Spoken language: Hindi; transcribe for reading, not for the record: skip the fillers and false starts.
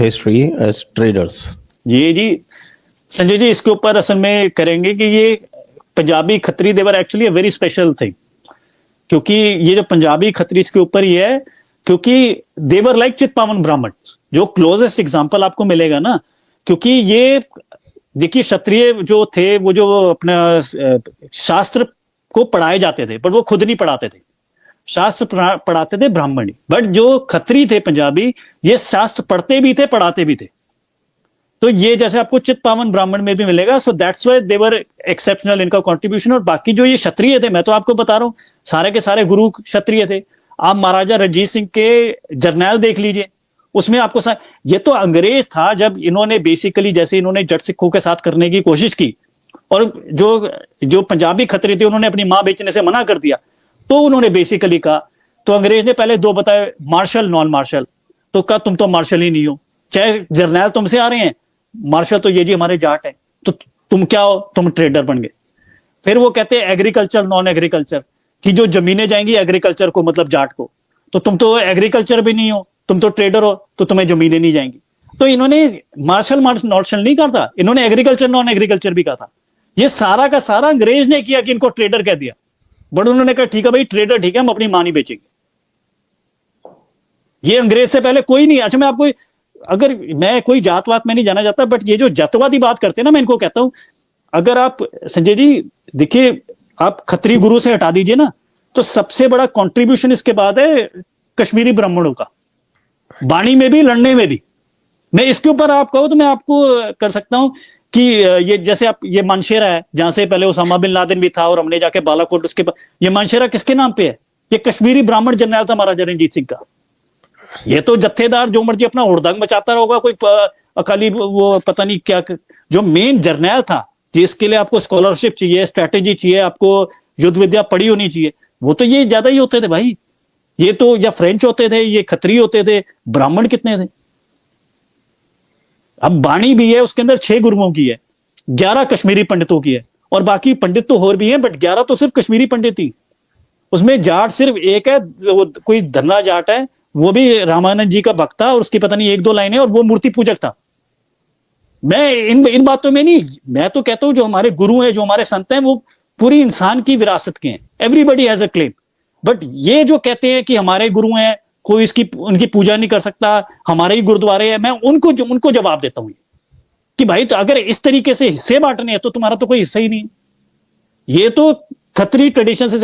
History as traders. ये जी संजय जी इसके ऊपर असल में करेंगे कि ये Punjabi Khatri they're actually a very special thing, क्योंकि ये जो पंजाबी खत्री इसके ऊपर ही है क्योंकि देवर लाइक चितपावन ब्राह्मण, जो क्लोजेस्ट एग्जांपल आपको मिलेगा ना, क्योंकि ये देखिए क्षत्रिय जो थे वो जो अपना शास्त्र को पढ़ाए जाते थे पर वो खुद नहीं पढ़ाते थे, शास्त्र पढ़ाते थे ब्राह्मण ही। बट जो खत्री थे पंजाबी ये शास्त्र पढ़ते भी थे पढ़ाते भी थे, तो ये जैसे आपको चित पावन ब्राह्मण में भी मिलेगा। So that's why they were exceptional इनका कंट्रीब्यूशन। और बाकी जो ये क्षत्रिय थे, मैं तो आपको बता रहा हूं सारे के सारे गुरु क्षत्रिय थे। आप महाराजा रणजीत सिंह के जर्नैल देख लीजिए, उसमें आपको ये तो अंग्रेज था जब इन्होंने बेसिकली जैसे इन्होंने जट सिखों के साथ करने की कोशिश की और जो पंजाबी खत्री थे उन्होंने अपनी मां बेचने से मना कर दिया, तो उन्होंने बेसिकली कहा, तो अंग्रेज ने पहले दो बताए, मार्शल नॉन मार्शल, तो कहा तुम तो मार्शल ही नहीं हो, चाहे जर्नैल तुमसे आ रहे हैं, मार्शल तो ये जी हमारे जाट है, तो तुम क्या हो, तुम ट्रेडर बन गए। फिर वो कहते हैं एग्रीकल्चर नॉन एग्रीकल्चर, कि जो जमीनें जाएंगी एग्रीकल्चर को मतलब जाट को, तो तुम तो एग्रीकल्चर भी नहीं हो, तुम तो ट्रेडर हो, तो तुम्हें जमीनें नहीं जाएंगी। तो इन्होंने मार्शल मार्शल नहीं कहा था, इन्होंने एग्रीकल्चर नॉन एग्रीकल्चर भी कहा था। ये सारा का सारा अंग्रेज ने किया कि इनको ट्रेडर कह दिया, बट उन्होंने कहा ठीक है भाई ट्रेडर ठीक है, हम अपनी मां नहीं बेचेंगे। ये अंग्रेज से पहले कोई नहीं। अच्छा मैं आपको, अगर मैं कोई जातवाद में नहीं जाना चाहता, बट ये जो जातवादी बात करते हैं ना, मैं इनको कहता हूं, अगर आप संजय जी देखिए आप खत्री गुरु से हटा दीजिए ना, तो सबसे बड़ा कंट्रीब्यूशन इसके बाद है कश्मीरी ब्राह्मणों का, वाणी में भी लड़ने में भी। मैं इसके ऊपर आप कहो तो मैं आपको कर सकता हूं कि ये जैसे आप ये मानशेरा है जहां से पहले उसामा बिन लादेन भी था और हमने जाके बालाकोट उसके ये मानशेरा किसके नाम पे है? ये कश्मीरी ब्राह्मण जर्नैल था महाराजा रणजीत सिंह का। ये तो जत्थेदार जो मर्जी अपना हुड़दंग मचाता होगा, कोई अकाली वो पता नहीं क्या, जो मेन जर्नैल था जिसके लिए आपको स्कॉलरशिप चाहिए, स्ट्रैटेजी चाहिए, आपको युद्ध विद्या पढ़ी होनी चाहिए, वो तो ये ज्यादा ही होते थे भाई। ये तो या फ्रेंच होते थे, ये खत्री होते थे, ब्राह्मण कितने थे? अब बाणी भी है उसके अंदर 6 गुरुओं की है, 11 कश्मीरी पंडितों की है, और बाकी पंडित तो और भी हैं, बट 11 तो सिर्फ कश्मीरी पंडित ही। उसमें जाट सिर्फ एक है, वो कोई धन्ना जाट है, वो भी रामानंद जी का भक्त था और उसकी पता नहीं 1-2 लाइनें, और वो मूर्ति पूजक था। मैं इन बातों में नहीं, मैं तो कहता हूं जो हमारे गुरु हैं, जो हमारे संत हैं, वो पूरी इंसान की विरासत के हैं। Everybody has a claim. But ये जो कहते हैं कि हमारे गुरु हैं, कोई इसकी उनकी पूजा नहीं कर सकता, हमारे ही गुरुद्वारे हैं, मैं उनको जवाब देता हूं कि भाई तो अगर इस तरीके से हिस्से बांटने हैं तो तुम्हारा तो कोई हिस्सा ही नहीं है। ये तो खत्री ट्रेडिशन से